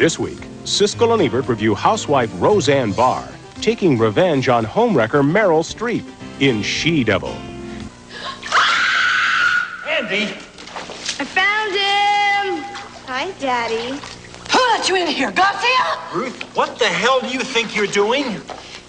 This week, Siskel and Ebert review housewife Roseanne Barr taking revenge on homewrecker Meryl Streep in She-Devil. Andy! I found him! Hi, Daddy. Who let you in here, Garcia? Ruth, what the hell do you think you're doing?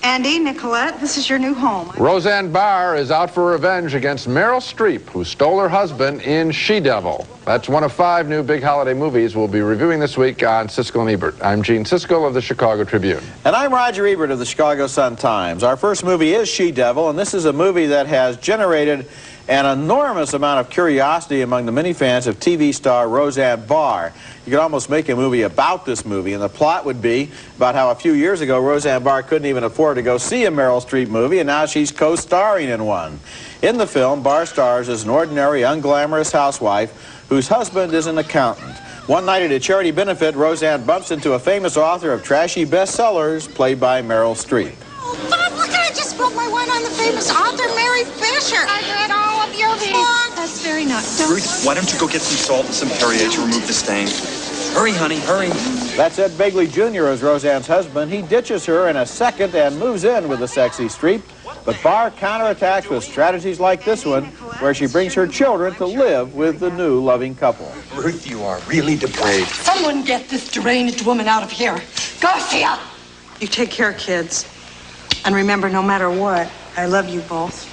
Andy, Nicolette, this is your new home. Roseanne Barr is out for revenge against Meryl Streep, who stole her husband in She-Devil. That's one of 5 new big holiday movies we'll be reviewing this week on Siskel and Ebert. I'm Gene Siskel of the Chicago Tribune. And I'm Roger Ebert of the Chicago Sun-Times. Our first movie is She-Devil, and this is a movie that has generated an enormous amount of curiosity among the many fans of TV star Roseanne Barr. You could almost make a movie about this movie, and the plot would be about how a few years ago Roseanne Barr couldn't even afford to go see a Meryl Streep movie, and now she's co-starring in one. In the film, Barr stars as an ordinary, unglamorous housewife whose husband is an accountant. One night at a charity benefit, Roseanne bumps into a famous author of trashy bestsellers, played by Meryl Streep. Oh, Bob, look at I just spilled my wine on the famous author, Mary Fisher. I read all of your books. That's very nice. Ruth, why don't you go get some salt and some Perrier to remove the stain? Hurry, honey, hurry. That's Ed Begley Jr. as Roseanne's husband. He ditches her in a second and moves in with the sexy Streep. But Barr counterattacks with strategies like this one, where she brings her children to live with the new loving couple. Ruth, you are really depraved. Someone get this deranged woman out of here. Garcia! You take care, kids. And remember, no matter what, I love you both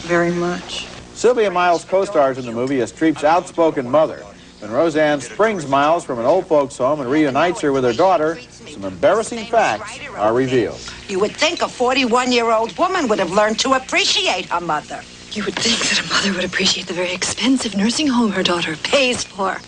very much. Sylvia Miles co-stars in the movie as Streep's outspoken mother. When Roseanne springs Miles from an old folks' home and reunites her with her daughter, some embarrassing facts are revealed. You would think a 41-year-old woman would have learned to appreciate her mother. You would think that a mother would appreciate the very expensive nursing home her daughter pays for.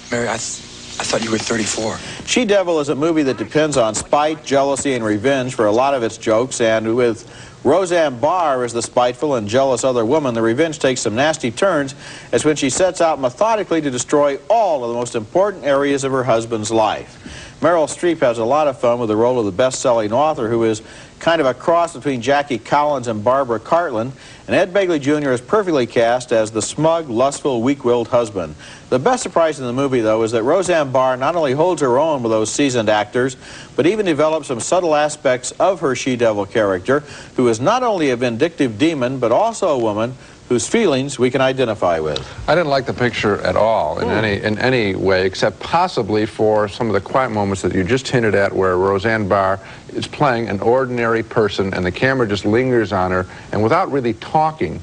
Mary, I thought you were 34. She-Devil is a movie that depends on spite, jealousy, and revenge for a lot of its jokes, and with Roseanne Barr as the spiteful and jealous other woman, the revenge takes some nasty turns as when she sets out methodically to destroy all of the most important areas of her husband's life. Meryl Streep has a lot of fun with the role of the best-selling author, who is kind of a cross between Jackie Collins and Barbara Cartland, and Ed Begley Jr. is perfectly cast as the smug, lustful, weak-willed husband. The best surprise in the movie, though, is that Roseanne Barr not only holds her own with those seasoned actors, but even develops some subtle aspects of her She-Devil character, who is not only a vindictive demon, but also a woman whose feelings we can identify with. I didn't like the picture at all in any way, except possibly for some of the quiet moments that you just hinted at, where Roseanne Barr is playing an ordinary person and the camera just lingers on her, and without really talking,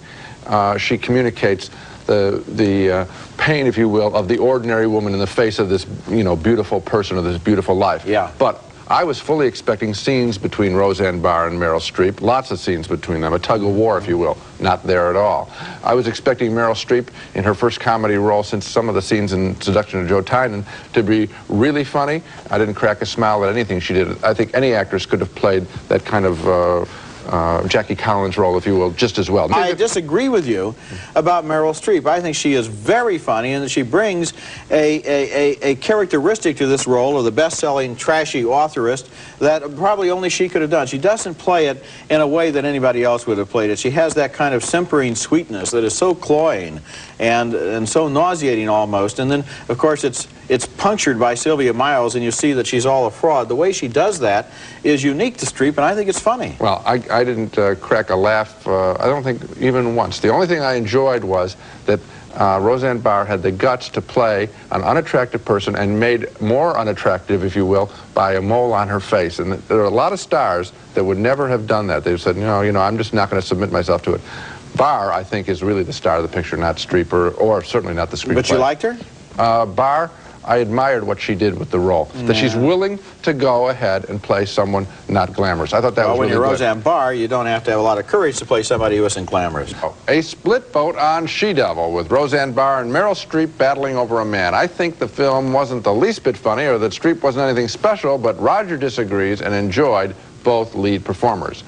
she communicates the pain, if you will, of the ordinary woman in the face of this, beautiful person or this beautiful life. Yeah. But I was fully expecting scenes between Roseanne Barr and Meryl Streep, lots of scenes between them, a tug-of-war, if you will. Not there at all. I was expecting Meryl Streep in her first comedy role since some of the scenes in Seduction of Joe Tynan to be really funny. I didn't crack a smile at anything she did. I think any actress could have played that kind of Jackie Collins role, if you will, just as well. I disagree with you about Meryl Streep. I think she is very funny, and that she brings a characteristic to this role of the best-selling trashy authorist that probably only she could have done. She doesn't play it in a way that anybody else would have played it. She has that kind of simpering sweetness that is so cloying and so nauseating almost. And then, of course, it's punctured by Sylvia Miles, and you see that she's all a fraud. The way she does that is unique to Streep, and I think it's funny. Well, I didn't crack a laugh, I don't think, even once. The only thing I enjoyed was that Roseanne Barr had the guts to play an unattractive person and made more unattractive, if you will, by a mole on her face. And there are a lot of stars that would never have done that. They've said, no, I'm just not going to submit myself to it. Barr, I think, is really the star of the picture, not Streep, or certainly not the screenplay. But you liked her? Barr, I admired what she did with the role. Yeah. That she's willing to go ahead and play someone not glamorous. I thought that was really good. When you're Roseanne Barr, you don't have to have a lot of courage to play somebody who isn't glamorous. A split vote on She-Devil, with Roseanne Barr and Meryl Streep battling over a man. I think the film wasn't the least bit funny, or that Streep wasn't anything special, but Roger disagrees and enjoyed both lead performers.